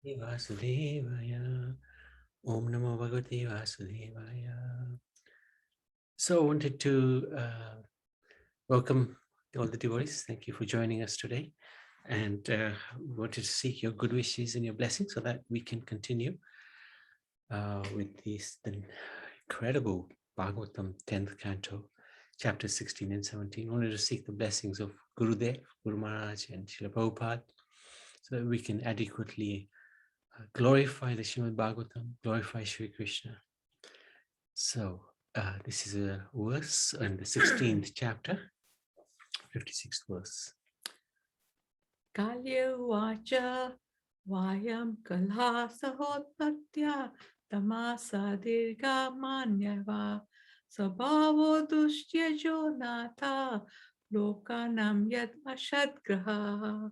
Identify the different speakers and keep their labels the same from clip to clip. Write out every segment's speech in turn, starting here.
Speaker 1: Vasudevaya. Om Namo Bhagavate Vasudevaya. So I wanted to welcome all the devotees. Thank you for joining us today. And wanted to seek your good wishes and your blessings so that we can continue with the incredible Bhagavatam 10th Canto, chapters 16 and 17. I wanted to seek the blessings of Gurudev, Guru Maharaj, and Srila Prabhupada so that we can adequately glorify the Srimad Bhagavatam, glorify Shri Krishna. So this is a verse in the 16th chapter, 56th verse.
Speaker 2: Kalya vacha vayam kalha sahotpatya tamasa dirga manyava sabhavo dushtya jonatha lokanam yad ashadgraha.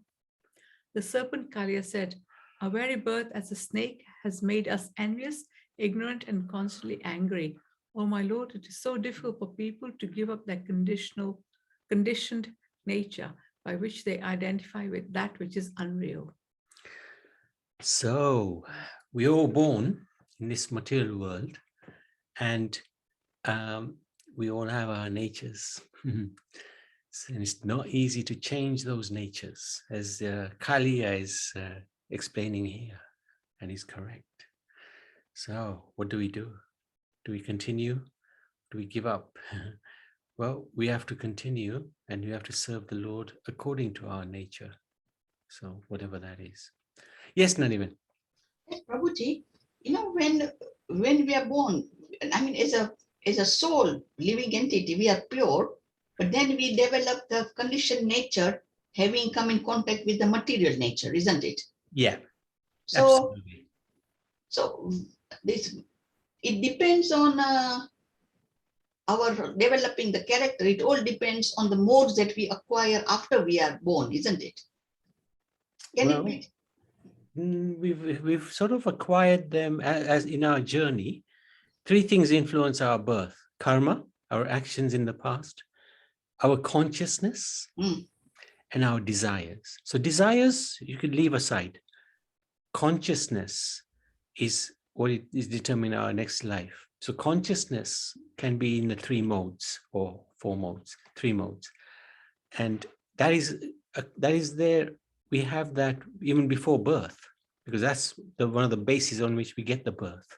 Speaker 2: The serpent Kalya said, "Our very birth as a snake has made us envious, ignorant, and constantly angry. Oh my Lord, it is so difficult for people to give up their conditioned nature by which they identify with that which is unreal."
Speaker 1: So we're all born in this material world, and we all have our natures. And it's not easy to change those natures, as Kaliya is explaining here, and he's correct. So what do? Do we continue? Do we give up? Well, we have to continue, and we have to serve the Lord according to our nature. So whatever that is. Yes, Nanivan.
Speaker 3: Yes, Prabhuji, when we are born, I mean, as a soul, living entity, we are pure, but then we develop the conditioned nature, having come in contact with the material nature, isn't it?
Speaker 1: Yeah,
Speaker 3: So,
Speaker 1: absolutely.
Speaker 3: so this it depends on our developing the character. It all depends on the modes that we acquire after we are born, isn't it?
Speaker 1: We've sort of acquired them as in our journey. Three things influence our birth: karma, our actions in the past, our consciousness, and our desires. So desires you could leave aside. Consciousness is what it is determining our next life. So consciousness can be in the three modes or four modes, three modes, and that is there. We have that even before birth, because that's one of the bases on which we get the birth.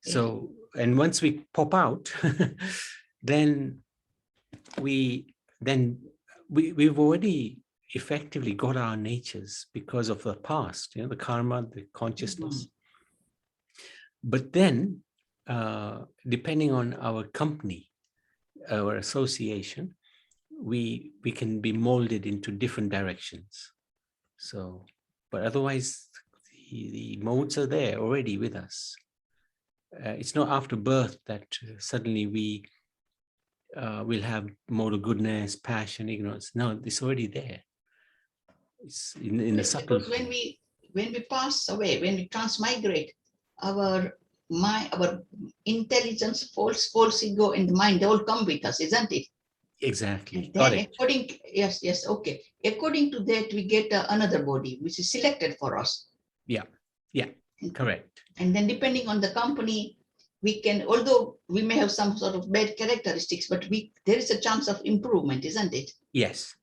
Speaker 1: So, and once we pop out, then we've already effectively got our natures because of the past, the karma, the consciousness. But then, depending on our company, our association, we can be molded into different directions. So, but otherwise, the modes are there already with us. It's not after birth that suddenly we will have mode of goodness, passion, ignorance. No, it's already there. It's in the subtle.
Speaker 3: Because when we pass away, when we transmigrate, our intelligence, false ego, and the mind, they all come with us, isn't it?
Speaker 1: Exactly.
Speaker 3: And then okay. According to that, we get another body, which is selected for us.
Speaker 1: Yeah, correct.
Speaker 3: And then depending on the company, we can, although we may have some sort of bad characteristics, but there is a chance of improvement, isn't it?
Speaker 1: Yes.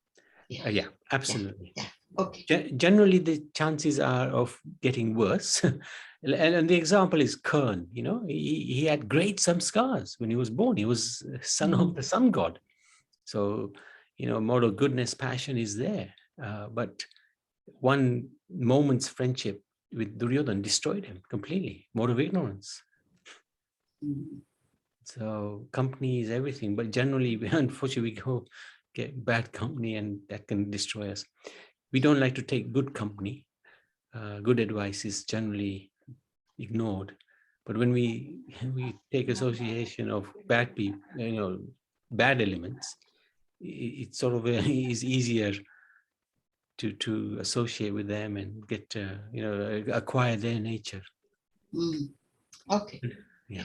Speaker 1: Yeah, absolutely.
Speaker 3: Yeah. Okay.
Speaker 1: Generally, the chances are of getting worse. And the example is Kern. He had great samskars when he was born. He was son of the sun god. So, mode of goodness, passion is there. But one moment's friendship with Duryodhana destroyed him completely. Mode of ignorance. So company is everything. But generally, unfortunately, we get bad company and that can destroy us. We don't like to take good company. Good advice is generally ignored. But when we take association of bad people, bad elements, it sort of is easier to associate with them and get acquire their nature.
Speaker 3: Okay.
Speaker 1: Yeah.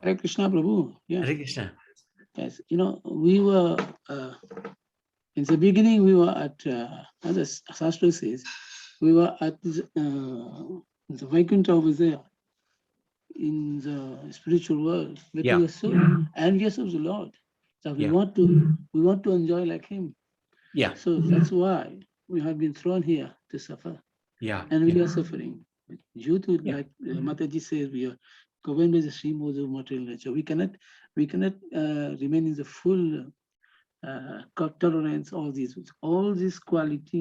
Speaker 4: Hare Krishna, Prabhu. Yeah.
Speaker 1: Hare Krishna.
Speaker 4: Yes, we were in the beginning. We were at as Shastra says, we were at the Vaikuntha over there in the spiritual world, but
Speaker 1: Yeah.
Speaker 4: we are so envious of the Lord that we
Speaker 1: Yeah.
Speaker 4: want to enjoy like Him.
Speaker 1: Yeah.
Speaker 4: So that's why we have been thrown here to suffer,
Speaker 1: Yeah.
Speaker 4: and we
Speaker 1: Yeah.
Speaker 4: are suffering due to,
Speaker 1: Yeah.
Speaker 4: like Mataji says, we are governed by the three modes of material nature. We cannot remain in the full tolerance. All these quality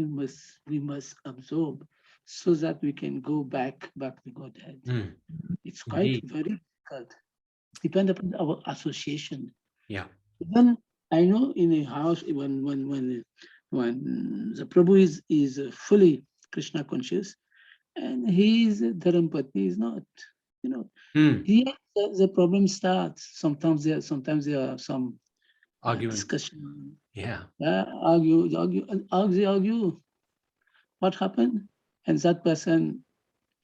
Speaker 4: we must absorb so that we can go back to Godhead.
Speaker 1: Mm.
Speaker 4: It's quite
Speaker 1: Indeed.
Speaker 4: very difficult. Depend upon our association.
Speaker 1: Yeah.
Speaker 4: Even I know in a house when the Prabhu is fully Krishna conscious, and he is Dharampatni is not. You know,
Speaker 1: Mm.
Speaker 4: here the problem starts. Sometimes there are some
Speaker 1: Argument.
Speaker 4: discussion.
Speaker 1: Yeah.
Speaker 4: Argue. What happened? And that person,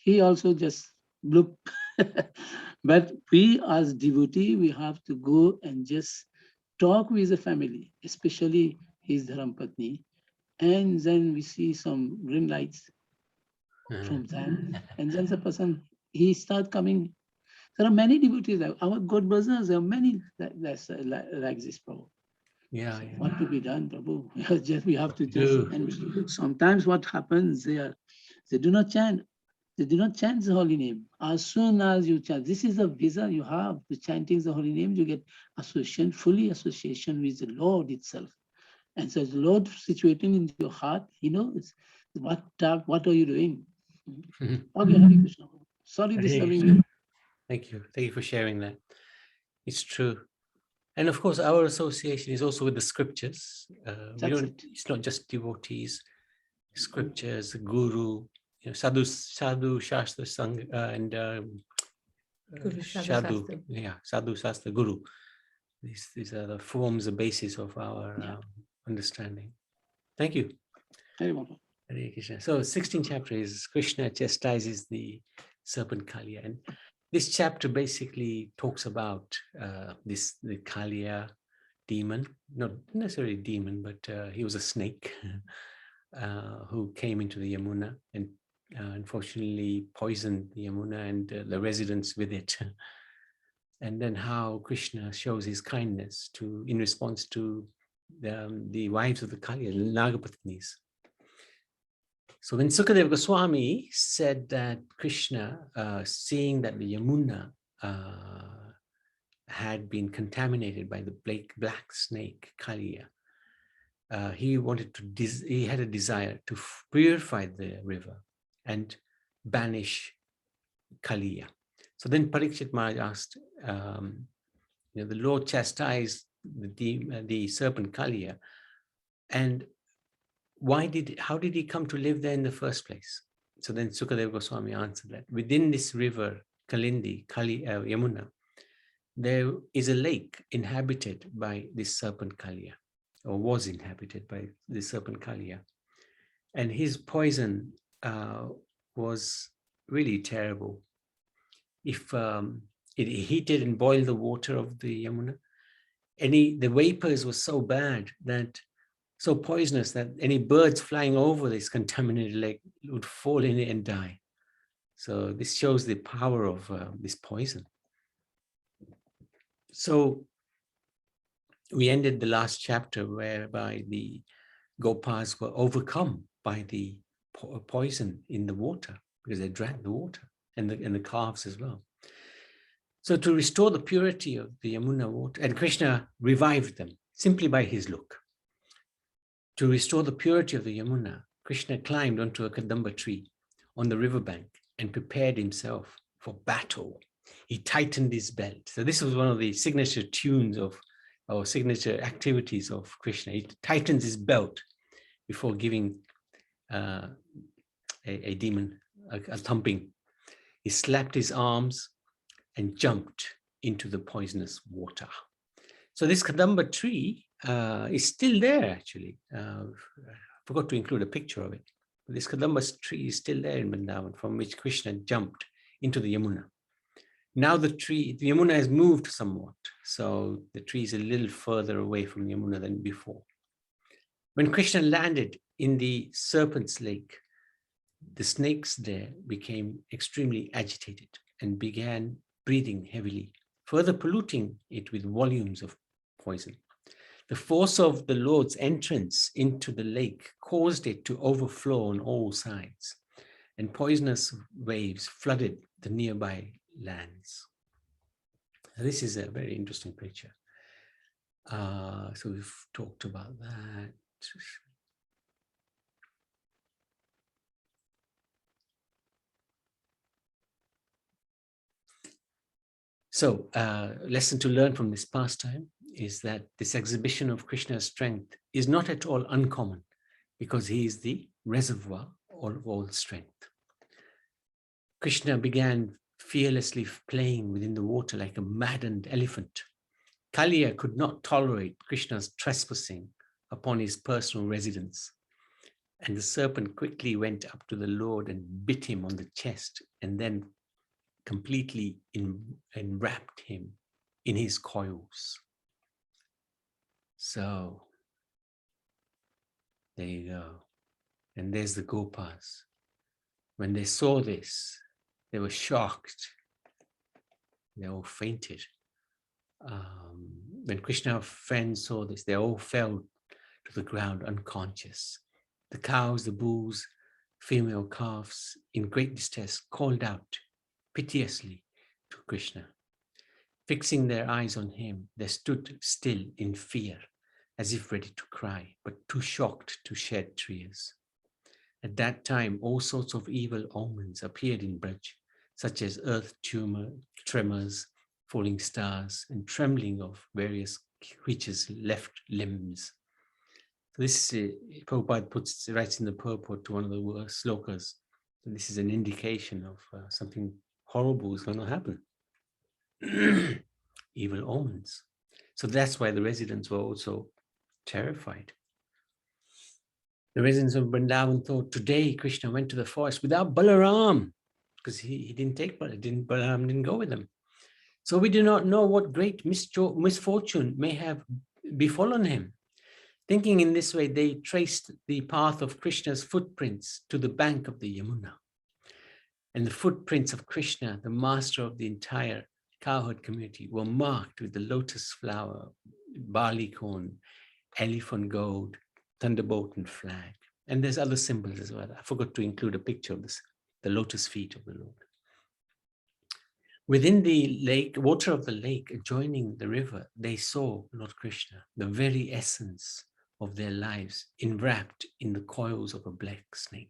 Speaker 4: he also just look. But we as devotee, we have to go and just talk with the family, especially his Dharampatni. And then we see some green lights from them. And then the person, he start coming. There are many devotees, our God brothers, there are many like this problem.
Speaker 1: Yeah.
Speaker 4: So
Speaker 1: Yeah.
Speaker 4: what to be done, Prabhu? We have to just,
Speaker 1: Do.
Speaker 4: and sometimes what happens, they do not chant. They do not chant the holy name. As soon as you chant, this is the visa you have to chanting the holy name, you get fully association with the Lord itself. And so the Lord situating in your heart, He knows what are you doing. Okay, Hare Krishna. Sorry
Speaker 1: Hare
Speaker 4: disturbing
Speaker 1: Krishna.
Speaker 4: you.
Speaker 1: Thank you. Thank you for sharing that. It's true. And of course, our association is also with the scriptures. It's not just devotees, scriptures, guru, sadhu, shastra, sangha, and
Speaker 2: Guru
Speaker 1: sadhu,
Speaker 2: Shastra.
Speaker 1: sadhu, shastra, guru. These are the forms, the basis of our understanding. Thank you.
Speaker 4: Hare Krishna.
Speaker 1: Hare Krishna. So 16th chapter is Krishna chastises the serpent Kaliya. And this chapter basically talks about the Kaliya demon, not necessarily demon, but he was a snake who came into the Yamuna and unfortunately poisoned the Yamuna and the residents with it. And then how Krishna shows his kindness in response to the wives of the Kaliya, the Nagapatnis. So when Sukadeva Goswami said that Krishna, seeing that the Yamuna had been contaminated by the black snake Kaliya, he had a desire to purify the river and banish Kaliya. So then Parikshit Maharaj asked, the Lord chastised the serpent Kaliya, and how did he come to live there in the first place? So then Sukadeva Goswami answered that within this river, Kalindi, Yamuna, there is a lake inhabited by this serpent Kaliya, or was inhabited by this serpent Kaliya. And his poison was really terrible. If it heated and boiled the water of the Yamuna, the vapors were so bad that so poisonous that any birds flying over this contaminated lake would fall in it and die. So this shows the power of this poison. So we ended the last chapter whereby the Gopas were overcome by the poison in the water because they drank the water, and the calves as well. So to restore the purity of the Yamuna water, and Krishna revived them simply by his look. To restore the purity of the Yamuna, Krishna climbed onto a Kadamba tree on the riverbank and prepared himself for battle. He tightened his belt. So this was one of the signature tunes or signature activities of Krishna. He tightens his belt before giving a demon a thumping. He slapped his arms and jumped into the poisonous water. So this Kadamba tree is still there, actually. I forgot to include a picture of it. This Kadamba tree is still there in Vrindavan, from which Krishna jumped into the Yamuna. Now the Yamuna has moved somewhat, so the tree is a little further away from the Yamuna than before. When Krishna landed in the serpent's lake, the snakes there became extremely agitated and began breathing heavily, further polluting it with volumes of poison. The force of the Lord's entrance into the lake caused it to overflow on all sides, and poisonous waves flooded the nearby lands. This is a very interesting picture. So we've talked about that. So lesson to learn from this pastime is that this exhibition of Krishna's strength is not at all uncommon, because he is the reservoir of all strength. Krishna began fearlessly playing within the water like a maddened elephant. Kaliya could not tolerate Krishna's trespassing upon his personal residence, and the serpent quickly went up to the Lord and bit him on the chest, and then completely enwrapped him in his coils. So there you go. And there's the Gopas. When they saw this, they were shocked. They all fainted. When Krishna's friends saw this, they all fell to the ground unconscious. The cows, the bulls, female calves, in great distress, called out piteously to Krishna. Fixing their eyes on him, they stood still in fear, as if ready to cry, but too shocked to shed tears. At that time, all sorts of evil omens appeared in Braj, such as earth tremors, falling stars, and trembling of various creatures' left limbs. So this is, Prabhupada writes in the purport to one of the worst slokas. So this is an indication of something horrible is going to happen. Evil omens. So that's why the residents were also terrified. The residents of Vrindavan thought, today Krishna went to the forest without Balaram, because he didn't take Balaram, Balaram didn't go with him. So we do not know what great misfortune may have befallen him. Thinking in this way, they traced the path of Krishna's footprints to the bank of the Yamuna. And the footprints of Krishna, the master of the entire cowherd community, were marked with the lotus flower, barley corn, elephant gold, thunderbolt, and flag. And there's other symbols as well. I forgot to include a picture of this, the lotus feet of the Lord. Within the lake, water of the lake adjoining the river, they saw Lord Krishna, the very essence of their lives, enwrapped in the coils of a black snake.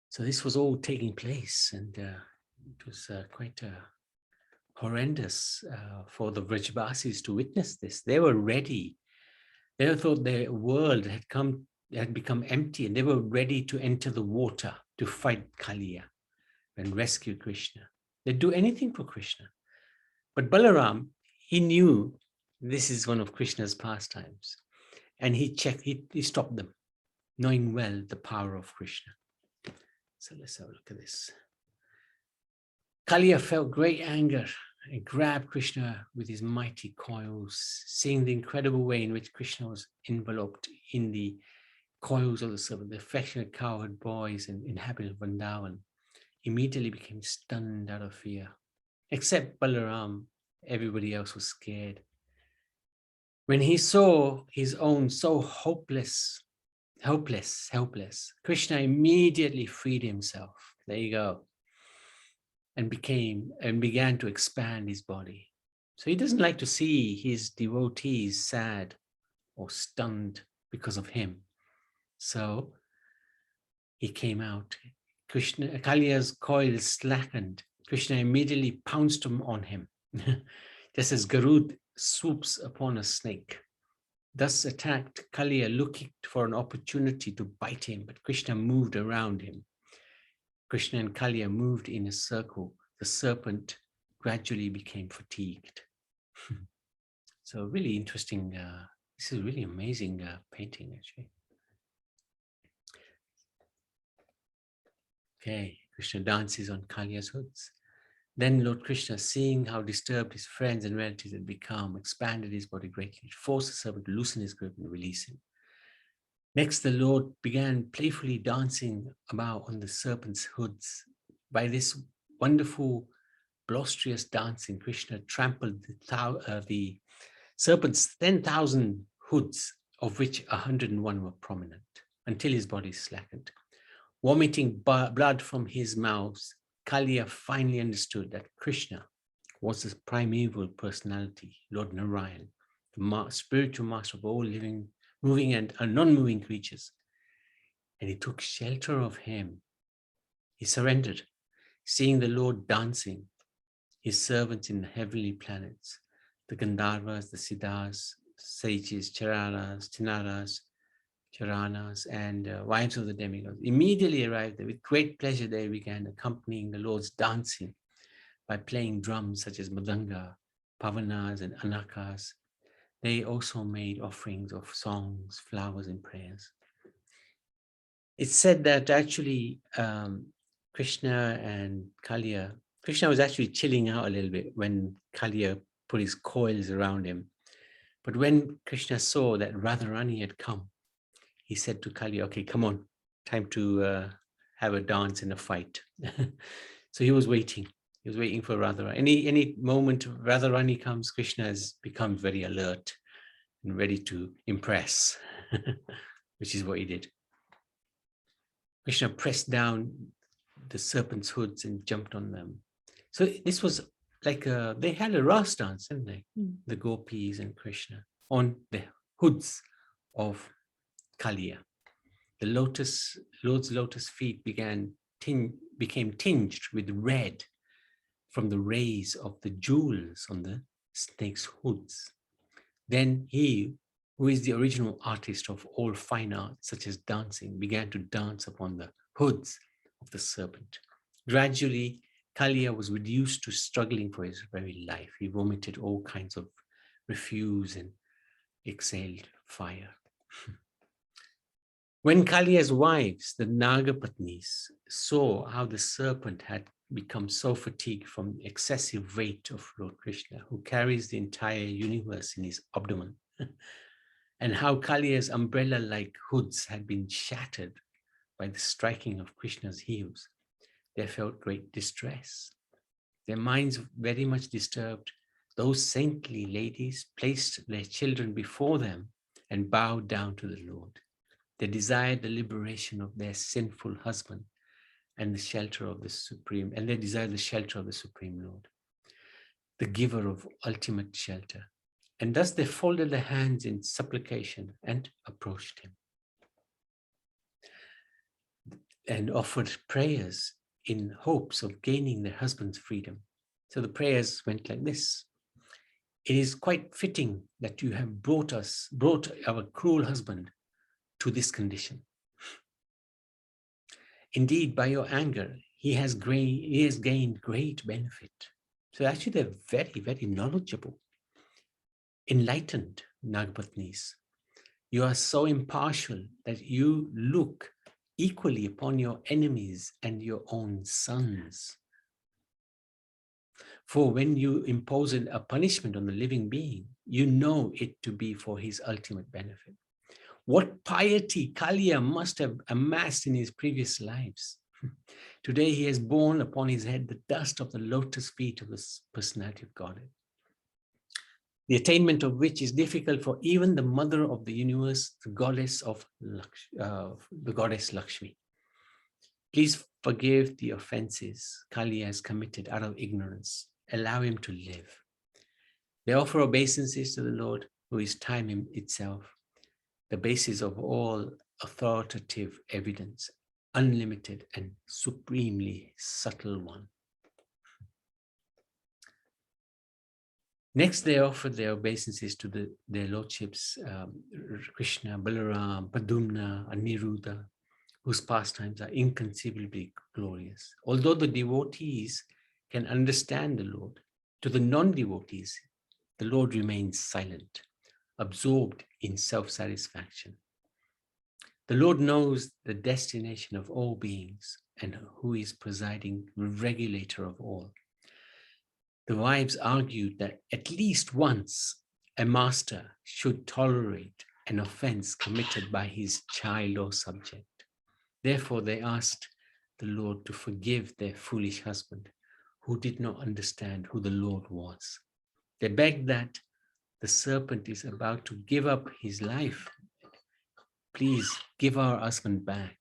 Speaker 1: So this was all taking place, and it was quite horrendous for the Vrajavasis to witness this. They were ready. They thought their world had become empty, and they were ready to enter the water to fight Kaliya and rescue Krishna. They'd do anything for Krishna. But Balaram, he knew this is one of Krishna's pastimes, and he stopped them, knowing well the power of Krishna. So let's have a look at this. Kaliya felt great anger and grabbed Krishna with his mighty coils, seeing the incredible way in which Krishna was enveloped in the coils of the serpent. The affectionate cowherd boys and inhabitants of Vrindavan immediately became stunned out of fear. Except Balaram, everybody else was scared. When he saw his own so helpless, Krishna immediately freed himself. There you go. And began to expand his body. So he doesn't like to see his devotees sad or stunned because of him. So he came out. Kaliya's coils slackened. Krishna immediately pounced on him, just as Garud swoops upon a snake. Thus attacked, Kaliya looking for an opportunity to bite him, but Krishna moved around him. Krishna and Kaliya moved in a circle. The serpent gradually became fatigued. So really interesting. This is really amazing painting, actually. Okay, Krishna dances on Kaliya's hoods. Then Lord Krishna, seeing how disturbed his friends and relatives had become, expanded his body greatly, forced the serpent to loosen his grip and release him. Next, the Lord began playfully dancing about on the serpents' hoods. By this wonderful, blusterous dancing, Krishna trampled the serpent's 10,000 hoods, of which 101 were prominent, until his body slackened. Vomiting blood from his mouth, Kaliya finally understood that Krishna was the primeval personality, Lord Narayan, the spiritual master of all living, moving and non-moving creatures. And he took shelter of him. He surrendered, seeing the Lord dancing, his servants in the heavenly planets, the Gandharvas, the Siddhas, sages, Charanas, Chinaras, Charanas, and wives of the demigods immediately arrived there. With great pleasure, they began accompanying the Lord's dancing by playing drums such as Madanga, Pavanas, and Anakas. They also made offerings of songs, flowers, and prayers. It's said that actually Krishna and Kaliya, Krishna was actually chilling out a little bit when Kaliya put his coils around him. But when Krishna saw that Radharani had come, he said to Kaliya, okay, come on, time to have a dance and a fight. So he was waiting. He was waiting for Radharani. Any moment Radharani comes, Krishna has become very alert and ready to impress, which is what he did. Krishna pressed down the serpent's hoods and jumped on them. So this was like they had a ras dance, didn't they? The gopis and Krishna on the hoods of Kaliya. The Lord's lotus feet became tinged with red from the rays of the jewels on the snake's hoods. Then he, who is the original artist of all fine arts, such as dancing, began to dance upon the hoods of the serpent. Gradually, Kaliya was reduced to struggling for his very life. He vomited all kinds of refuse and exhaled fire. When Kaliya's wives, the Nagapatnis, saw how the serpent had become so fatigued from the excessive weight of Lord Krishna, who carries the entire universe in his abdomen, and how Kaliya's umbrella-like hoods had been shattered by the striking of Krishna's heels, they felt great distress. Their minds very much disturbed. Those saintly ladies placed their children before them and bowed down to the Lord. They desired the liberation of their sinful husband and the shelter of the Supreme, and they desired the shelter of the Supreme Lord, the giver of ultimate shelter. And thus they folded their hands in supplication and approached him and offered prayers in hopes of gaining their husband's freedom. So the prayers went like this. It is quite fitting that you have brought our cruel husband to this condition. Indeed, by your anger, he has gained great benefit. So actually they're very, very knowledgeable, enlightened Nagapatnis. You are so impartial that you look equally upon your enemies and your own sons. For when you impose a punishment on the living being, you know it to be for his ultimate benefit. What piety Kaliya must have amassed in his previous lives. Today he has borne upon his head the dust of the lotus feet of the personality of Godhead, the attainment of which is difficult for even the mother of the universe, the goddess Lakshmi. Please forgive the offenses Kaliya has committed out of ignorance. Allow him to live. They offer obeisances to the Lord, who is time itself, the basis of all authoritative evidence, unlimited and supremely subtle one. Next, they offered their obeisances to their lordships, Krishna, Balaram, Padumna, Aniruddha, whose pastimes are inconceivably glorious. Although the devotees can understand the Lord, to the non-devotees, the Lord remains silent, absorbed in self-satisfaction. The Lord knows the destination of all beings and who is presiding regulator of all. The wives argued that at least once a master should tolerate an offense committed by his child or subject. Therefore, they asked the Lord to forgive their foolish husband, who did not understand who the Lord was. They begged that the serpent is about to give up his life. Please give our husband back.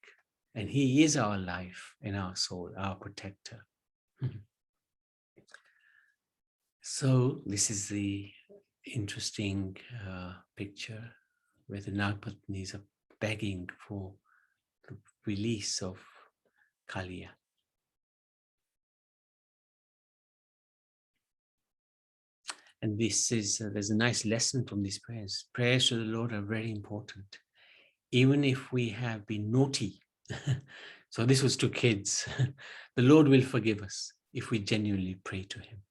Speaker 1: And he is our life and our soul, our protector. So this is the interesting picture where the Nagpatnis are begging for the release of Kaliya. And this is, there's a nice lesson from these prayers. Prayers to the Lord are very important. Even if we have been naughty, so this was to kids, the Lord will forgive us if we genuinely pray to him.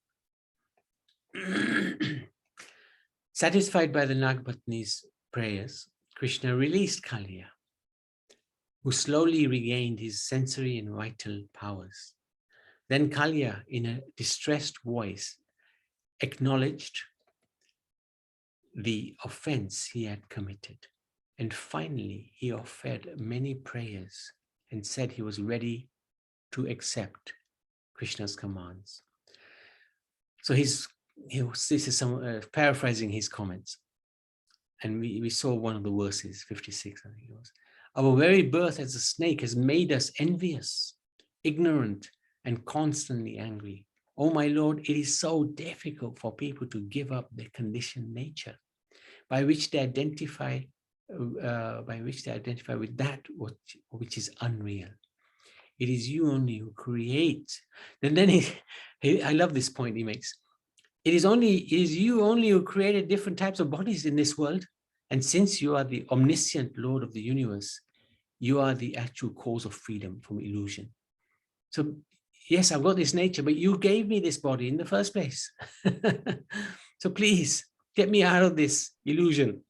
Speaker 1: Satisfied by the Nagpatni's prayers, Krishna released Kaliya, who slowly regained his sensory and vital powers. Then Kaliya, in a distressed voice, acknowledged the offense he had committed. And finally, he offered many prayers and said he was ready to accept Krishna's commands. So this is some paraphrasing his comments. And we saw one of the verses, 56, I think it was. Our very birth as a snake has made us envious, ignorant, and constantly angry. Oh my Lord, it is so difficult for people to give up their conditioned nature, by which they identify with that which is unreal. It is you only who create. And then I love this point he makes. It is you only who created different types of bodies in this world. And since you are the omniscient Lord of the universe, you are the actual cause of freedom from illusion. So yes, I've got this nature, but you gave me this body in the first place. So please get me out of this illusion.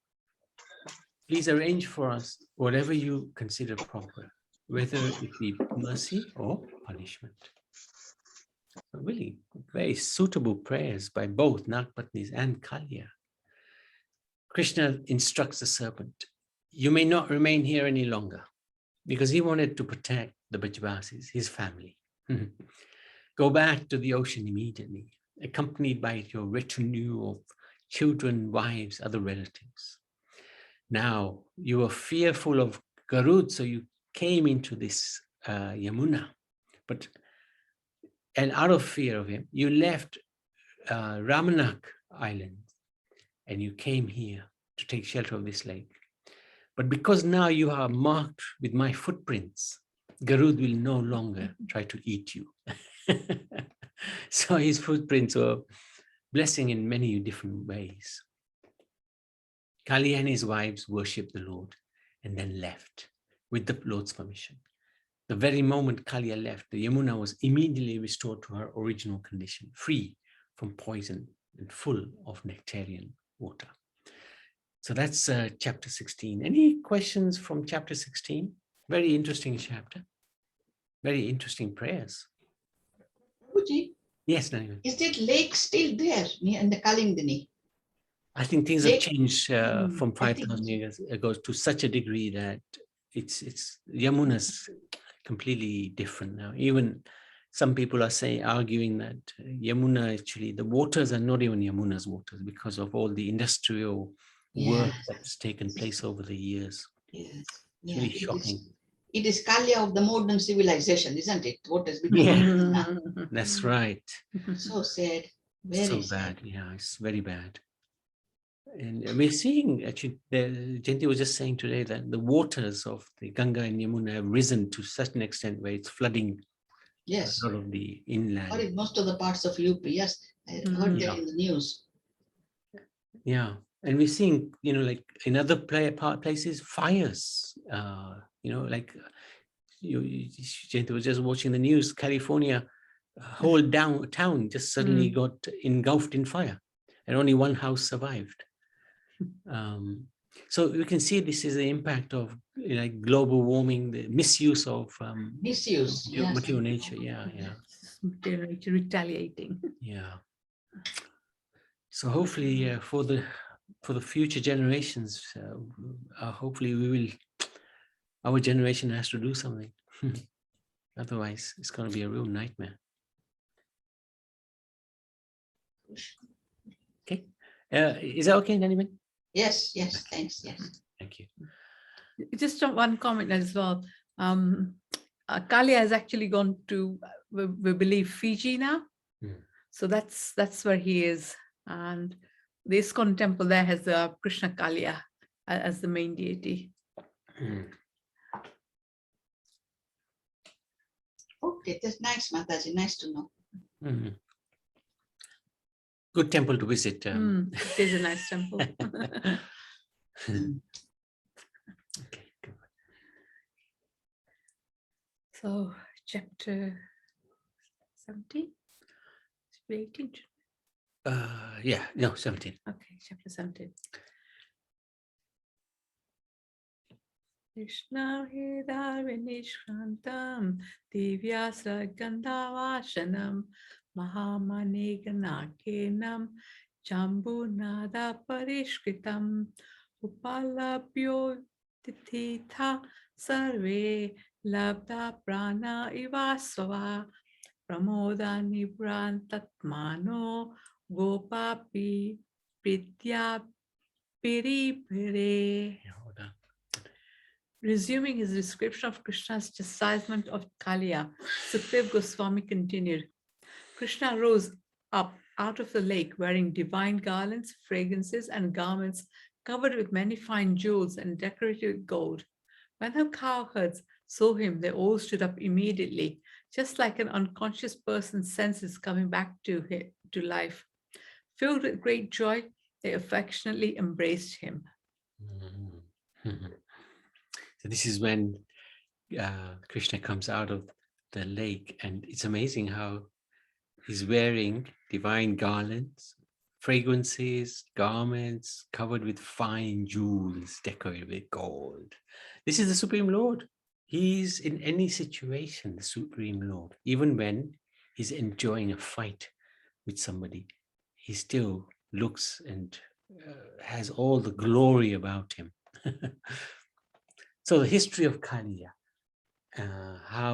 Speaker 1: Please arrange for us whatever you consider proper, whether it be mercy or punishment. So really very suitable prayers by both Nagpatnis and Kaliya. Krishna instructs the serpent, you may not remain here any longer, because he wanted to protect the Brajavasis, his family. Go back to the ocean immediately, accompanied by your retinue of children, wives, other relatives. Now, you were fearful of Garud, so you came into this Yamuna. And out of fear of him, you left Ramanak Island and you came here to take shelter of this lake. But because now you are marked with my footprints, Garud will no longer try to eat you. So his footprints were blessing in many different ways. Kaliya and his wives worshipped the Lord and then left with the Lord's permission. The very moment Kaliya left, the Yamuna was immediately restored to her original condition, free from poison and full of nectarian water. So that's chapter 16. Any questions from chapter 16? Very interesting chapter. Very interesting prayers.
Speaker 3: Prabhuji,
Speaker 1: Yes, Nani.
Speaker 3: is that lake still there in the Kalindini?
Speaker 1: I think things have changed from
Speaker 3: I think
Speaker 1: 5,000 years ago to such a degree that it's Yamuna's completely different now. Even some people are arguing that Yamuna, actually, the waters are not even Yamuna's waters because of all the industrial work that's taken place over the years.
Speaker 3: Yes.
Speaker 1: It's really shocking.
Speaker 3: It is Kaliya of the modern civilization, isn't it? What has become of Yamuna.
Speaker 1: That's right.
Speaker 3: So sad. Very
Speaker 1: So
Speaker 3: sad.
Speaker 1: bad. Yeah, it's very bad. And we're seeing, actually, Jayanti was just saying today that the waters of the Ganga and Yamuna have risen to such an extent where it's flooding a lot of the inland.
Speaker 3: Or in most of the parts of UP, yes. I heard that in the news. Yeah.
Speaker 1: And we're seeing, like in other places, fires, like Jayanti was just watching the news, California, a whole town just suddenly got engulfed in fire and only one house survived. So we can see this is the impact of global warming, the misuse of material nature.
Speaker 2: Material nature retaliating.
Speaker 1: Yeah. So hopefully for the for the future generations. Hopefully our generation has to do something. Otherwise, it's going to be a real nightmare. Okay. Is that okay, Naniman?
Speaker 3: Yes, yes, thanks, yes.
Speaker 1: Thank you.
Speaker 2: Just one comment as well. Kalia has actually gone to, we believe, Fiji now. So that's where he is. And the ISKCON temple there has Krishna Kalia as the main deity.
Speaker 3: Okay, that's nice, Mataji. Nice to know.
Speaker 1: Good temple to visit.
Speaker 2: It is a nice temple.
Speaker 1: Okay, good.
Speaker 2: So chapter 17, 18.
Speaker 1: Yeah, no, 17.
Speaker 2: Okay, chapter 17. Krishna Hedarinishrantam Divyasra Gandhavashanam Mahamaniganakenam Jambunada Parishkritam Upalabhyo Titha Sarve Labda Prana Ivasva Pramoda Nibrantatmano Gopapi Pritya Piripire.
Speaker 1: Hold on.
Speaker 2: Resuming his description of Krishna's chastisement of Kaliya, Sukdev Goswami continued, Krishna rose up out of the lake wearing divine garlands, fragrances, and garments covered with many fine jewels and decorated with gold. When the cowherds saw him, they all stood up immediately, just like an unconscious person's senses coming back to life. Filled with great joy, they affectionately embraced him.
Speaker 1: So this is when Krishna comes out of the lake, and it's amazing how he's wearing divine garlands, fragrances, garments covered with fine jewels, decorated with gold. This is the Supreme Lord. He's in any situation, the Supreme Lord. Even when he's enjoying a fight with somebody, he still looks and has all the glory about him. So the history of Kaliya,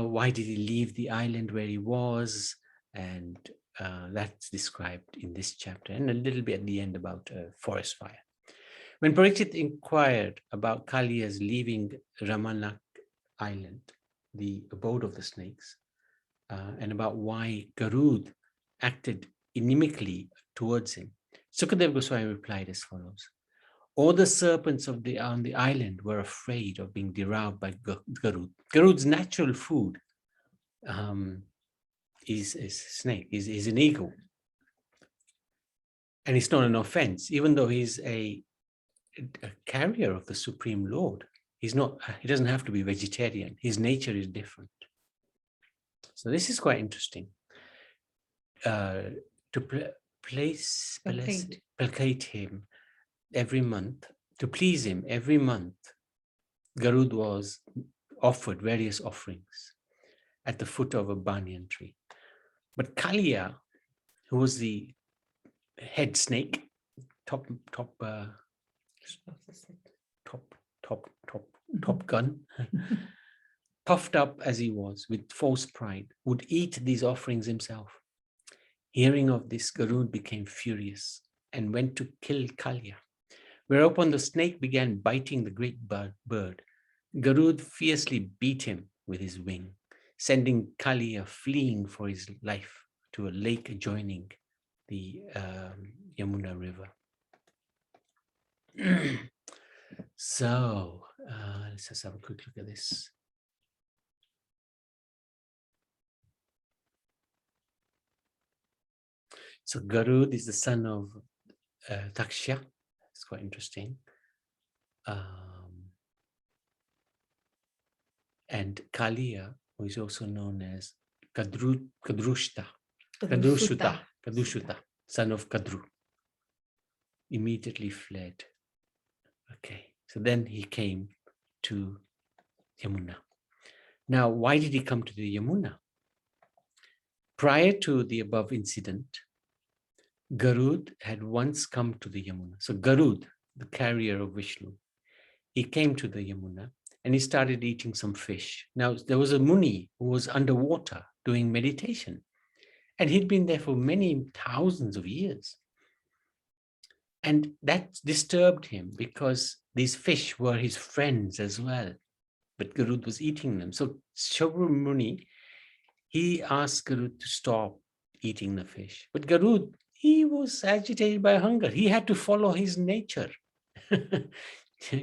Speaker 1: why did he leave the island where he was? And that's described in this chapter, and a little bit at the end about forest fire. When Parikshit inquired about Kaliya's leaving Ramanak Island, the abode of the snakes, and about why Garud acted inimically towards him, Sukadeva Goswami replied as follows. All the serpents on the island were afraid of being devoured by Garud. Garud's natural food is snake, is an eagle. And it's not an offense, even though he's a carrier of the Supreme Lord. He doesn't have to be vegetarian. His nature is different. So this is quite interesting. To placate him every month, to please him every month, Garud was offered various offerings at the foot of a banyan tree. But Kaliya, who was the head snake, top gun, puffed up as he was with false pride, would eat these offerings himself. Hearing of this, Garud became furious and went to kill Kaliya. Whereupon the snake began biting the great bird. Garud fiercely beat him with his wing, sending Kaliya fleeing for his life to a lake adjoining the Yamuna River. So let's just have a quick look at this. So Garud is the son of Taksha. It's quite interesting. And Kaliya, who is also known as Kadrushta, son of Kadru, immediately fled. Okay, so then he came to Yamuna. Now, why did he come to the Yamuna? Prior to the above incident, Garud had once come to the Yamuna. So Garud, the carrier of Vishnu, he came to the Yamuna and he started eating some fish. Now, there was a Muni who was underwater doing meditation, and he'd been there for many thousands of years. And that disturbed him because these fish were his friends as well, but Garud was eating them. So Shobru Muni, he asked Garud to stop eating the fish. But Garud, he was agitated by hunger. He had to follow his nature.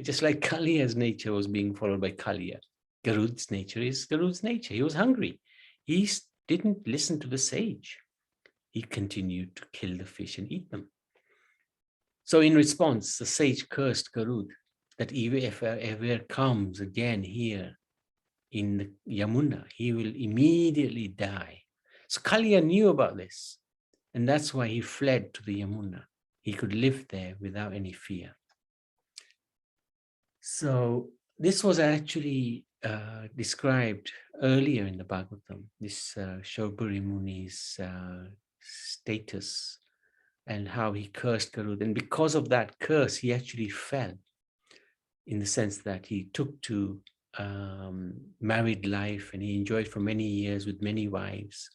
Speaker 1: Just like Kaliya's nature was being followed by Kaliya. Garud's nature is Garud's nature. He was hungry. He didn't listen to the sage. He continued to kill the fish and eat them. So in response, the sage cursed Garud that if ever comes again here in the Yamuna, he will immediately die. So Kaliya knew about this, and that's why he fled to the Yamuna. He could live there without any fear. So this was actually described earlier in the Bhagavatam, this Shobhuri Muni's status and how he cursed Garud. And because of that curse, he actually fell, in the sense that he took to married life and he enjoyed for many years with many wives.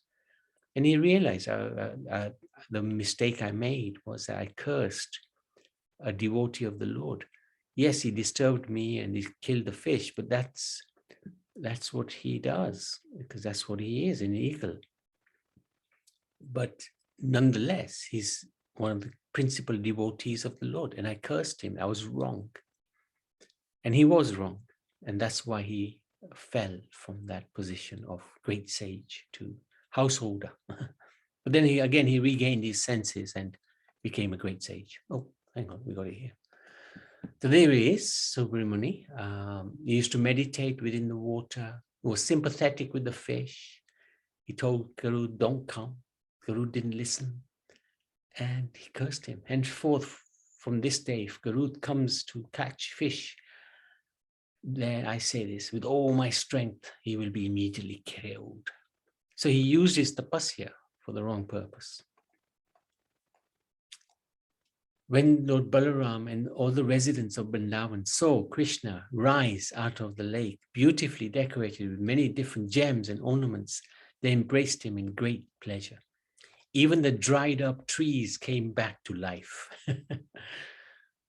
Speaker 1: And he realized the mistake I made was that I cursed a devotee of the Lord. Yes, he disturbed me and he killed the fish, but that's what he does, because that's what he is, an eagle. But nonetheless, he's one of the principal devotees of the Lord, and I cursed him. I was wrong. And he was wrong. And that's why he fell from that position of great sage to householder. But then he regained his senses and became a great sage. Oh, hang on, we got it here. So there he is, Shobhuri Muni. He used to meditate within the water. He was sympathetic with the fish. He told Garud, don't come. Garud didn't listen. And he cursed him. Henceforth, from this day, if Garud comes to catch fish, then I say this, with all my strength, he will be immediately killed. So he used his tapasya for the wrong purpose. When Lord Balaram and all the residents of Vrindavan saw Krishna rise out of the lake, beautifully decorated with many different gems and ornaments, they embraced him in great pleasure. Even the dried up trees came back to life.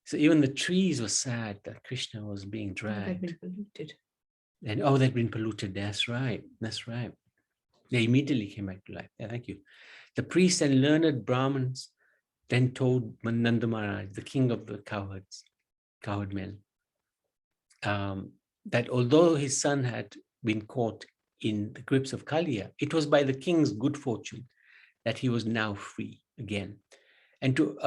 Speaker 1: So even the trees were sad that Krishna was being dragged.
Speaker 2: They've been polluted.
Speaker 1: And they'd been polluted. That's right. That's right. They immediately came back to life. Yeah, thank you. The priests and learned Brahmins then told Nanda Maharaj, the king of the cowherd men, that although his son had been caught in the grips of Kaliya, it was by the king's good fortune that he was now free again. And to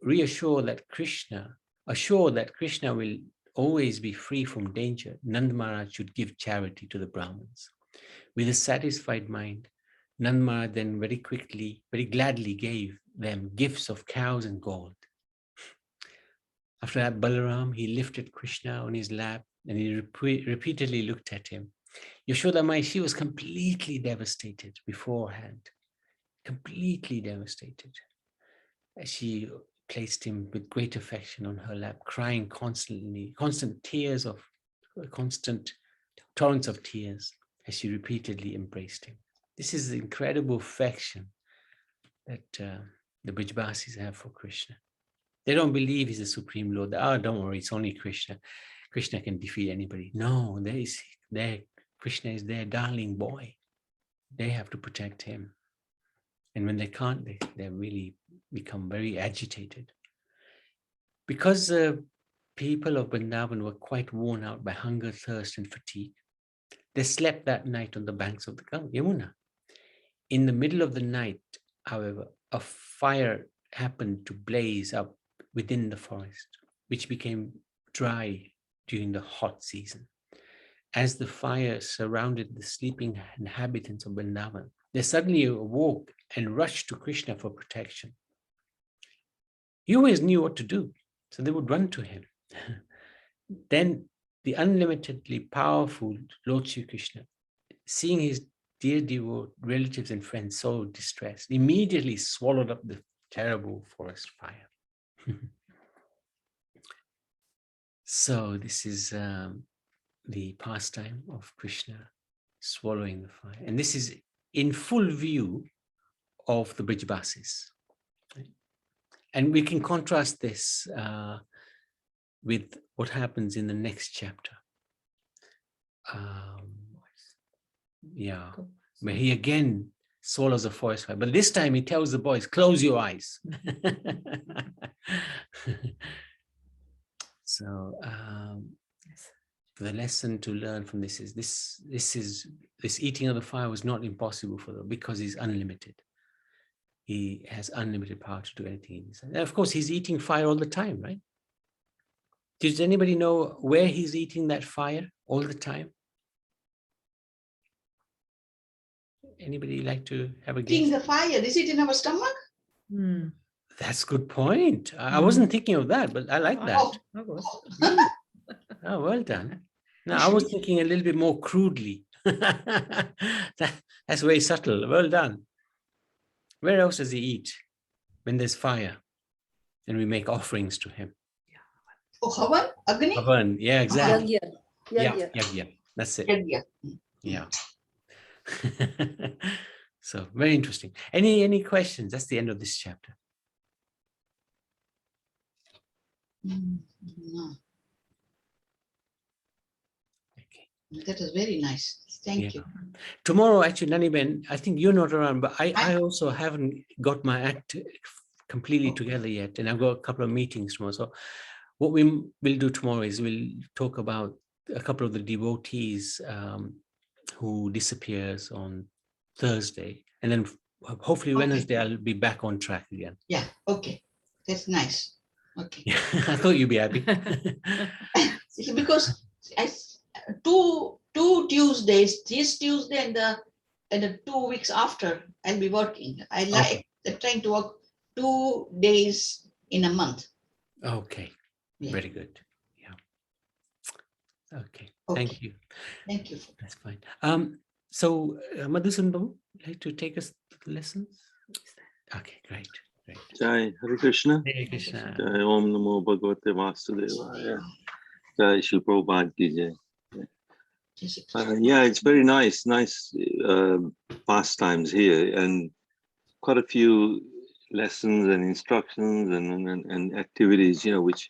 Speaker 1: reassure that Krishna will always be free from danger, Nanda Maharaj should give charity to the Brahmins. With a satisfied mind, Nanda Maharaj then very gladly gave them gifts of cows and gold. After that, Balaram, he lifted Krishna on his lap and he repeatedly looked at him. Yashoda Mai, she was completely devastated beforehand, completely devastated. She placed him with great affection on her lap, crying constantly, constant torrents of tears as she repeatedly embraced him. This is the incredible affection that the Brijbasis have for Krishna. They don't believe he's the Supreme Lord. Oh, don't worry, it's only Krishna. Krishna can defeat anybody. No, Krishna is their darling boy. They have to protect him. And when they can't, they really become very agitated. Because the people of Vrindavan were quite worn out by hunger, thirst, and fatigue, they slept that night on the banks of the Yamuna. In the middle of the night, however, a fire happened to blaze up within the forest, which became dry during the hot season. As the fire surrounded the sleeping inhabitants of Vrindavan, they suddenly awoke and rushed to Krishna for protection. He always knew what to do, so they would run to him. Then the unlimitedly powerful Lord Shri Krishna, seeing his dear relatives and friends so distressed, immediately swallowed up the terrible forest fire. So this is the pastime of Krishna swallowing the fire. And this is in full view of the Brijbasis. And we can contrast this with what happens in the next chapter. Where he again swallows a forest fire, but this time he tells the boys, close your eyes. So the lesson to learn from this is this eating of the fire was not impossible for them because he's unlimited. He has unlimited power to do anything. And of course, he's eating fire all the time, right? Does anybody know where he's eating that fire all the time? Anybody like to have a guess?
Speaker 3: Eating the fire, is it in our stomach?
Speaker 1: That's a good point. I wasn't thinking of that, but I like that.
Speaker 3: Oh,
Speaker 1: Oh, well done. No, I was thinking a little bit more crudely. That's very subtle. Well done. Where else does he eat when there's fire and we make offerings to him?
Speaker 3: oh, Havan? Agni?
Speaker 1: Havan. Yeah, exactly.
Speaker 5: Yagya.
Speaker 1: Yeah. That's it.
Speaker 3: Yagya.
Speaker 1: Yeah. So very interesting. Any questions? That's the end of this chapter.
Speaker 3: No,
Speaker 1: Okay.
Speaker 3: that was very nice. Thank you.
Speaker 1: Tomorrow, actually, Naniben, I think you're not around, but I also haven't got my act completely together yet, and I've got a couple of meetings tomorrow. So what we will do tomorrow is we'll talk about a couple of the devotees who disappears on Thursday, and then hopefully Wednesday I'll be back on track again.
Speaker 3: Yeah, okay. That's nice. Okay.
Speaker 1: I thought you'd be happy.
Speaker 3: Because two Tuesdays, this Tuesday and the 2 weeks after, I'll be working. I like trying to work 2 days in a month.
Speaker 1: Okay,
Speaker 3: Yeah.
Speaker 1: very good. Yeah. Okay,
Speaker 3: Okay.
Speaker 1: thank you.
Speaker 3: Thank you.
Speaker 1: That's fine. So Madhusudan Babu, like to take us to the lessons? Okay, great.
Speaker 6: Jai Hare Krishna.
Speaker 1: Hare Krishna.
Speaker 6: Jai Om Namo Bhagavate Vasudevaya. Jai Shri Prabhupada Ki Jai. Yeah, it's very nice pastimes here, and quite a few lessons and instructions and activities, which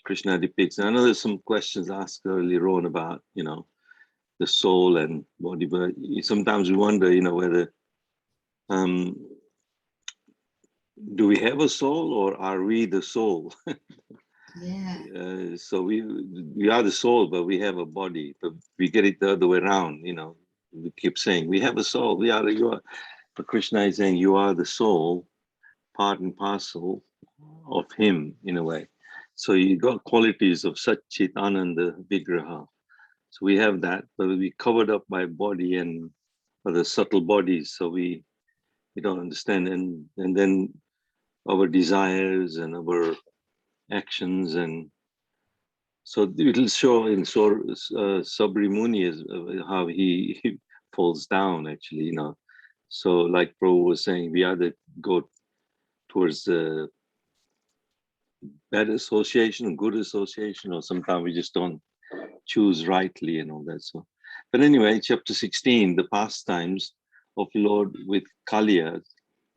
Speaker 6: Krishna depicts. And I know there's some questions asked earlier on about, the soul and body, but sometimes we wonder, whether do we have a soul or are we the soul?
Speaker 3: Yeah.
Speaker 6: So we are the soul, but we have a body. But we get it the other way around. We keep saying we have a soul. You are. But Krishna is saying you are the soul, part and parcel of Him in a way. So you got qualities of Satchitananda Vigraha. So we have that, but we covered up by body and other subtle bodies. So we don't understand, and then our desires and our actions, and so it'll show in Sabri Muni how he falls down actually, So like Prabhu was saying, we either go towards the bad association, good association, or sometimes we just don't choose rightly and all that. So, but anyway, chapter 16, the pastimes of Lord with Kaliya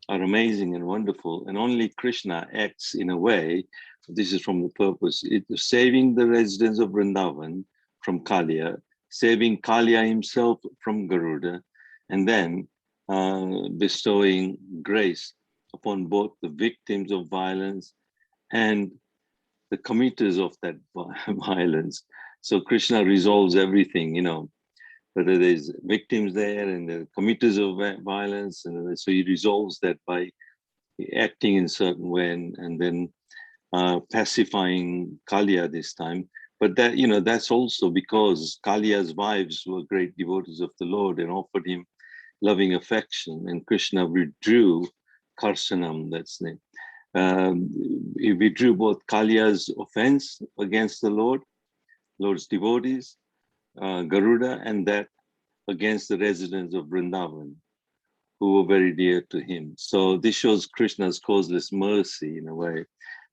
Speaker 6: are amazing and wonderful, and only Krishna acts in a way. This is from the purpose, saving the residents of Vrindavan from Kaliya, saving Kaliya himself from Garuda, and then bestowing grace upon both the victims of violence and the committers of that violence. So Krishna resolves everything, whether there's victims there and the committers of violence, and so he resolves that by acting in a certain way and then pacifying Kaliya this time. But that, that's also because Kaliya's wives were great devotees of the Lord and offered him loving affection, and Krishna withdrew Karsanam, that's the name. He withdrew both Kaliya's offense against the Lord's devotees, Garuda, and that against the residents of Vrindavan, who were very dear to him. So this shows Krishna's causeless mercy in a way,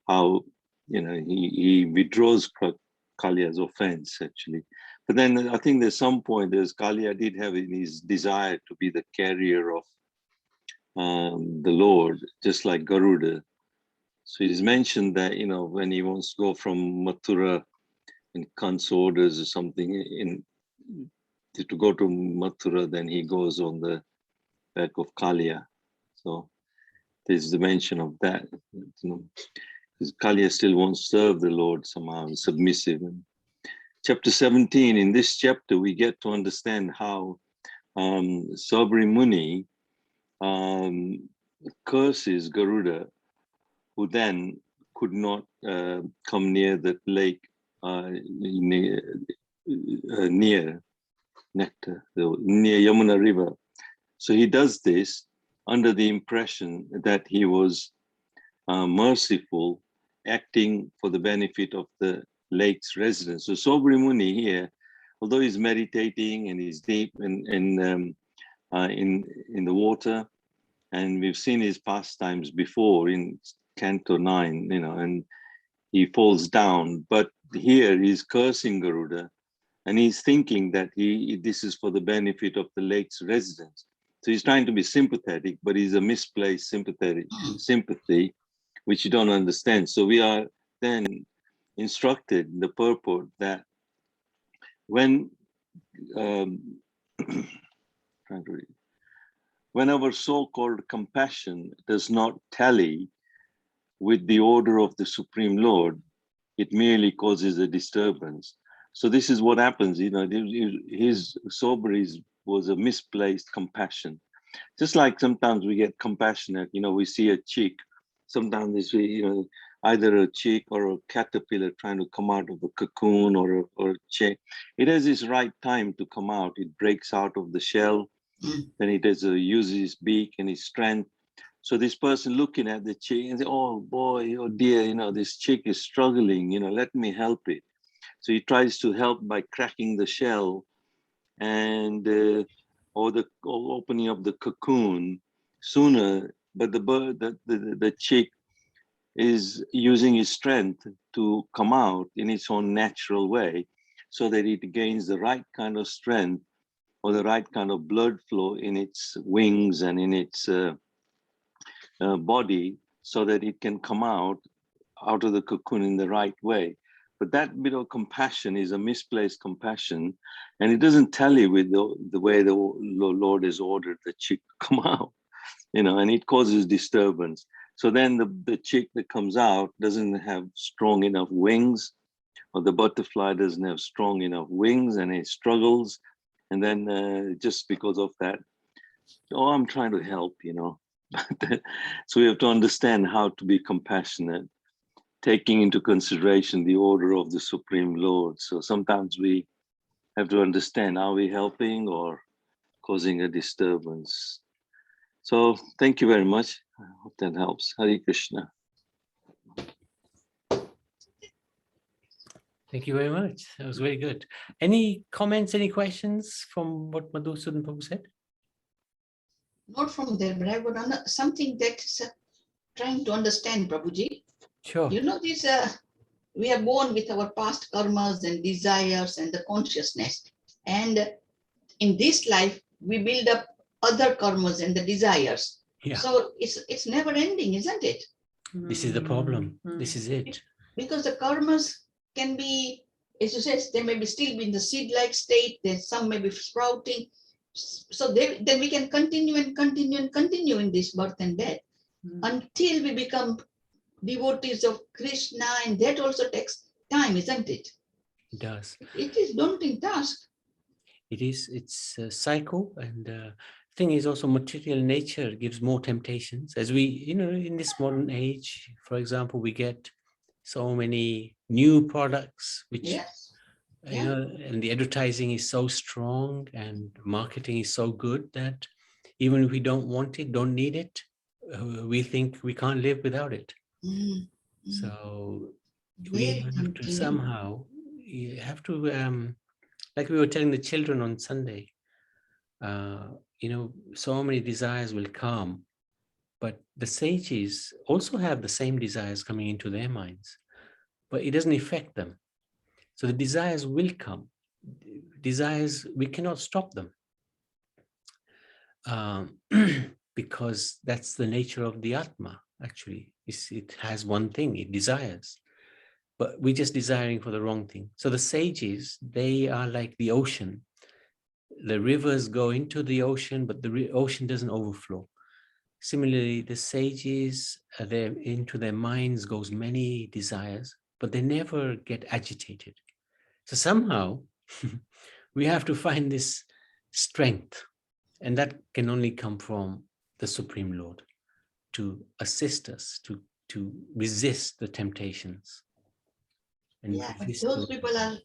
Speaker 6: how, you know, he withdraws Kaliya's offense actually. But then I think there's some point, there's Kaliya did have in his desire to be the carrier of the Lord, just like Garuda. So it is mentioned that, you know, when he wants to go from Mathura in Kan's orders or something to go to Mathura, then he goes on the back of Kaliya. So there's the mention of that, you know, because Kaliya still wants to serve the Lord somehow, submissive. And chapter 17, in this chapter, we get to understand how Sabri Muni curses Garuda, who then could not come near the lake near Nectar, near Yamuna River. So he does this under the impression that he was merciful, acting for the benefit of the lake's residents. So Sabri Muni here, although he's meditating and he's deep in the water, and we've seen his pastimes before in Canto 9, you know, and he falls down. But here he's cursing Garuda, and he's thinking that this is for the benefit of the lake's residents. So he's trying to be sympathetic, but he's a misplaced sympathy, which you don't understand. So we are then instructed in the purport that when when our so-called compassion does not tally with the order of the Supreme Lord, it merely causes a disturbance. So this is what happens, you know, his Sabri was a misplaced compassion. Just like sometimes we get compassionate, you know, we see a chick, sometimes we see, you know, either a chick or a caterpillar trying to come out of a cocoon or a chick. It has its right time to come out. It breaks out of the shell, then it uses its beak and its strength. So this person looking at the chick and say, oh boy, oh dear, you know, this chick is struggling, you know, let me help it. So he tries to help by cracking the shell and or opening up the cocoon sooner, but the bird, the chick is using its strength to come out in its own natural way so that it gains the right kind of strength or the right kind of blood flow in its wings and in its body so that it can come out of the cocoon in the right way. But that bit of compassion is a misplaced compassion, and it doesn't tally with the way the Lord has ordered the chick to come out, you know, and it causes disturbance. So then the chick that comes out doesn't have strong enough wings, or the butterfly doesn't have strong enough wings, and it struggles. And then just because of that, oh, I'm trying to help, you know. So we have to understand how to be compassionate, taking into consideration the order of the Supreme Lord. So sometimes we have to understand, are we helping or causing a disturbance? So thank you very much. I hope that helps. Hare Krishna.
Speaker 1: Thank you very much. That was very good. Any comments, any questions from what Madhusudan Prabhu said?
Speaker 3: Not from there, but I would something that's trying to understand, Prabhuji.
Speaker 1: Sure.
Speaker 3: You know, this we are born with our past karmas and desires and the consciousness. And in this life, we build up other karmas and the desires.
Speaker 1: Yeah.
Speaker 3: So it's never ending, isn't it?
Speaker 1: This is the problem. This is it.
Speaker 3: Because the karmas can be, as you said, they may be still be in the seed-like state, then some may be sprouting. So then we can continue and continue and continue in this birth and death until we become devotees of Krishna, and that also takes time, isn't it?
Speaker 1: It does.
Speaker 3: It is daunting task.
Speaker 1: It is. It's a cycle, and thing is also material nature gives more temptations. As we, you know, in this modern age, for example, we get so many new products, which
Speaker 3: Yes.
Speaker 1: you know, and the advertising is so strong and marketing is so good that even if we don't want it, don't need it, we think we can't live without it. So we have to somehow, you have to, like we were telling the children on Sunday, So many desires will come, but the sages also have the same desires coming into their minds, but it doesn't affect them. So the desires will come. Desires, we cannot stop them, because that's the nature of the Atma, actually. It has one thing, it desires, but we're just desiring for the wrong thing. So the sages, they are like the ocean. The rivers go into the ocean, but the ocean doesn't overflow. Similarly, the sages, into their minds goes many desires, but they never get agitated. So somehow we have to find this strength, and that can only come from the Supreme Lord to assist us to resist the temptations. And
Speaker 3: Yeah, but
Speaker 1: resist
Speaker 3: those people are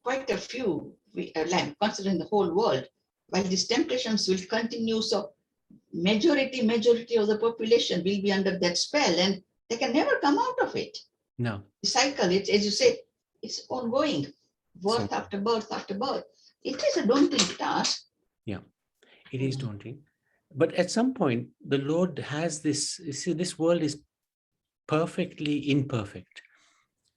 Speaker 3: quite a few, like considering the whole world. While these temptations will continue, so majority of the population will be under that spell, and they can never come out of it.
Speaker 1: No.
Speaker 3: The cycle, it's, as you say, it's ongoing, birth
Speaker 1: So-
Speaker 3: after birth after birth. It is a daunting task.
Speaker 1: Yeah, it is daunting. But at some point, the Lord has this, you see, this world is perfectly imperfect.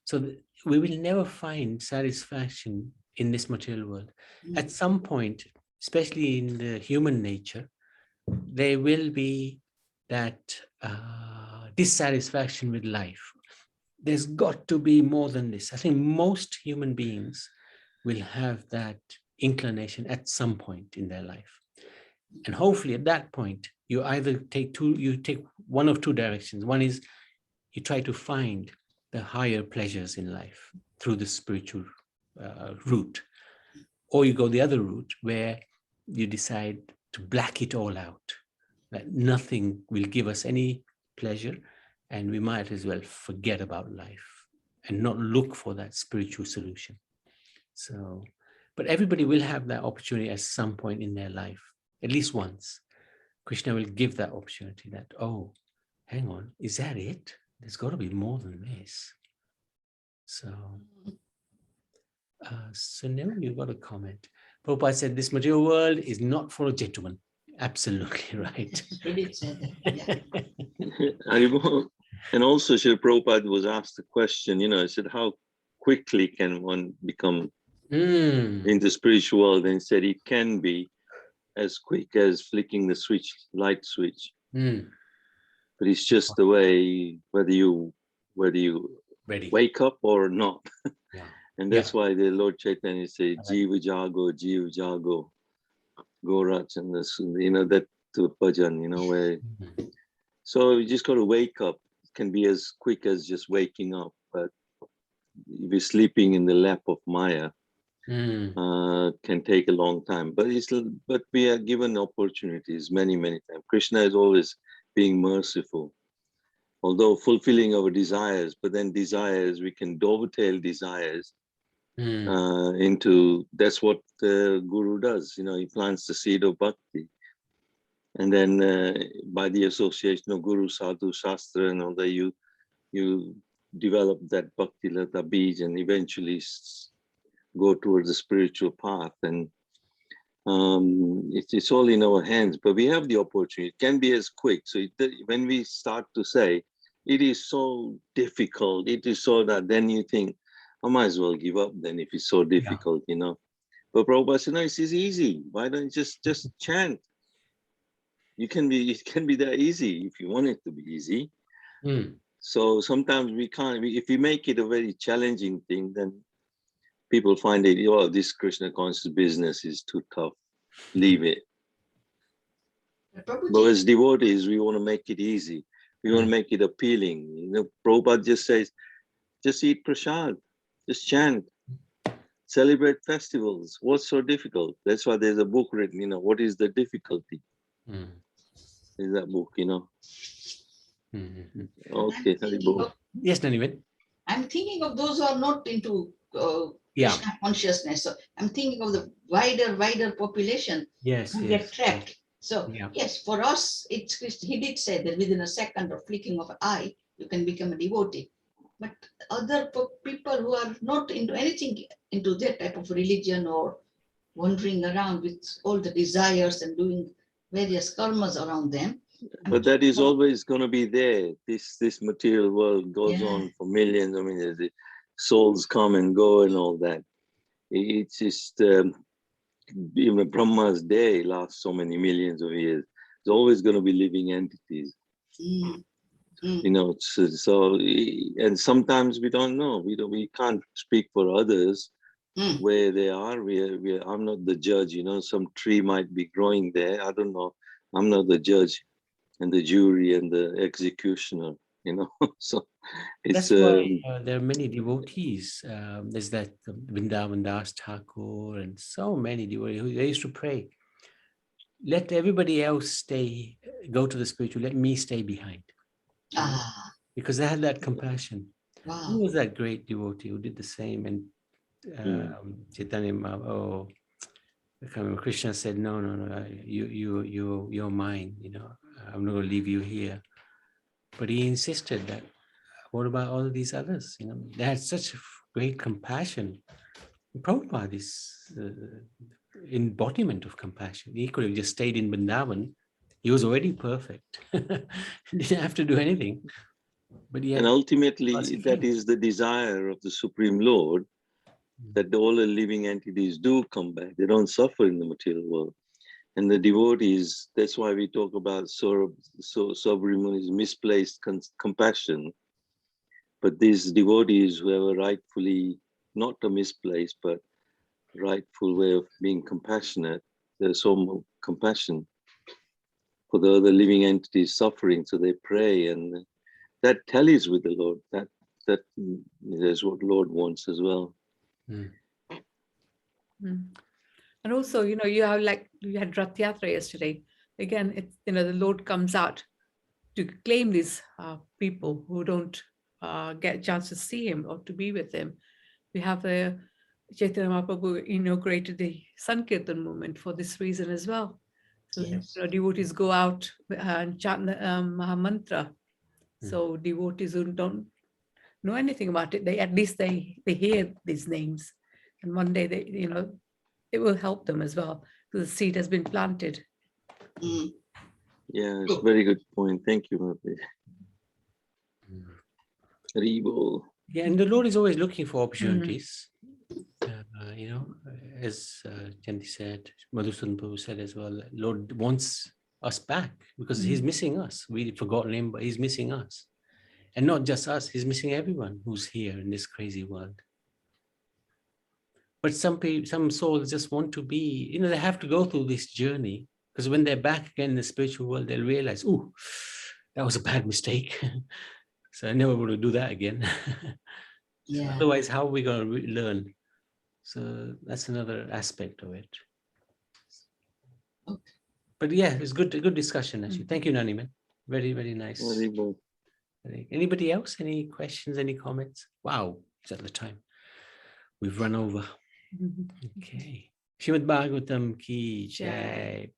Speaker 1: So we will never find satisfaction in this material world. At some point, especially in the human nature, there will be that dissatisfaction with life. There's got to be more than this. I think most human beings will have that inclination at some point in their life. And hopefully at that point, you either take one of two directions. One is you try to find the higher pleasures in life through the spiritual route, or you go the other route where you decide to black it all out, that nothing will give us any pleasure, and we might as well forget about life and not look for that spiritual solution. So, but everybody will have that opportunity at some point in their life, at least once. Krishna will give that opportunity that, oh, hang on, is that it? There's got to be more than this. So now you've got a comment. Prabhupada said, this material world is not for a gentleman. Absolutely right.
Speaker 3: He did say that. Yeah.
Speaker 6: And also, Srila Prabhupada was asked the question, he said, how quickly can one become in the spiritual world? And he said, it can be as quick as flicking the light switch. But it's just the way, whether you
Speaker 1: Ready.
Speaker 6: wake up or not.
Speaker 1: Yeah.
Speaker 6: And that's why the Lord Chaitanya said, Jiva Jago, Jiva Jago, Gorach, and this, that to bhajan, where. So you just got to wake up. It can be as quick as just waking up, but if you're sleeping in the lap of Maya, can take a long time. But we are given opportunities many times. Krishna is always being merciful, although fulfilling our desires. But then desires, we can dovetail desires into. That's what the Guru does. He plants the seed of bhakti. And then by the association of Guru, Sadhu, Shastra, and all that, you develop that Bhakti Lata Bij and eventually go towards the spiritual path. And it's all in our hands, but we have the opportunity. It can be as quick. So when we start to say, it is so difficult, it is so that, then you think, I might as well give up then if it's so difficult, But Prabhupada said, no, it's easy. Why don't you just chant? It can be that easy if you want it to be easy. So sometimes we can't. If we make it a very challenging thing, then people find it. Oh, this Krishna conscious business is too tough. Leave it. But as devotees, we want to make it easy. We want to make it appealing. Prabhupada just says, just eat prasad, just chant, celebrate festivals. What's so difficult? That's why there's a book written. What is the difficulty? Is that book, Okay,
Speaker 1: Yes, Nanivel.
Speaker 3: I'm thinking of those who are not into Krishna consciousness. So I'm thinking of the wider population who get trapped. So yes, for us, he did say that within a second of flicking of an eye, you can become a devotee. But other people who are not into anything, into that type of religion or wandering around with all the desires and doing various karmas around them.
Speaker 6: But that is always going to be there. This material world goes
Speaker 3: Yeah.
Speaker 6: on for millions. I mean, the souls come and go and all that. It's just even Brahma's day lasts so many millions of years. There's always going to be living entities.
Speaker 3: Mm. Mm.
Speaker 6: You know, so and sometimes we don't know. We can't speak for others
Speaker 3: Mm.
Speaker 6: where they are. I'm not the judge. You know, some tree might be growing there. I don't know. I'm not the judge and the jury and the executioner. You know, so it's
Speaker 1: That's why there are many devotees. There's that Vrindavan Das Thakur and so many devotees who they used to pray. Let everybody else go to the spiritual. Let me stay behind.
Speaker 3: Ah,
Speaker 1: Because they had that compassion. Who
Speaker 3: wow.
Speaker 1: was that great devotee who did the same? And Chaitanya, I can't remember, Krishna said, no, you're mine. You know, I'm not going to leave you here. But he insisted that. What about all these others? You know, they had such great compassion. Prabhupada is embodiment of compassion. He could have just stayed in Vrindavan. He was already perfect. He didn't have to do anything. But yet,
Speaker 6: and ultimately
Speaker 1: was
Speaker 6: that
Speaker 1: free.
Speaker 6: is the desire of the Supreme Lord, that all the living entities do come back. They don't suffer in the material world. And the devotees, that's why we talk about Saubhri misplaced compassion. But these devotees who have a rightfully, not a misplaced, but rightful way of being compassionate, there's so much compassion for the other living entities suffering. So they pray, and that tallies with the Lord. That is what Lord wants as well.
Speaker 1: Mm.
Speaker 2: Mm. And also, you know, you had Rath Yatra yesterday. Again, it's, you know, the Lord comes out to claim these people who don't get a chance to see him or to be with him. We have Chaitanya Mahaprabhu inaugurated the Sankirtan movement for this reason as well. So
Speaker 3: Yes.
Speaker 2: you know, devotees go out and chant the Mahamantra. So devotees who don't know anything about it, at least they hear these names, and one day it will help them as well. So the seed has been planted.
Speaker 3: Mm.
Speaker 6: Yeah, it's a very good point. Thank you, Mahaprabhu. Haribol.
Speaker 1: Yeah, and the Lord is always looking for opportunities. You know, as Chanti said, Madhusudan Prabhu said as well, Lord wants us back because he's missing us. We've forgotten him, but he's missing us. And not just us, he's missing everyone who's here in this crazy world. But some souls just want to be, you know, they have to go through this journey, because when they're back again in the spiritual world, they'll realize, oh, that was a bad mistake. So I never want to do that again.
Speaker 3: Yeah.
Speaker 1: Otherwise, how are we going to learn? So that's another aspect of it.
Speaker 3: Okay.
Speaker 1: But yeah, it's good discussion, actually. Thank you, Nani, man. Very, very nice.
Speaker 6: Haribol.
Speaker 1: Anybody else? Any questions, any comments? Wow, it's at the time. We've run over. Okay. Srimad Bhagavatam ki jai.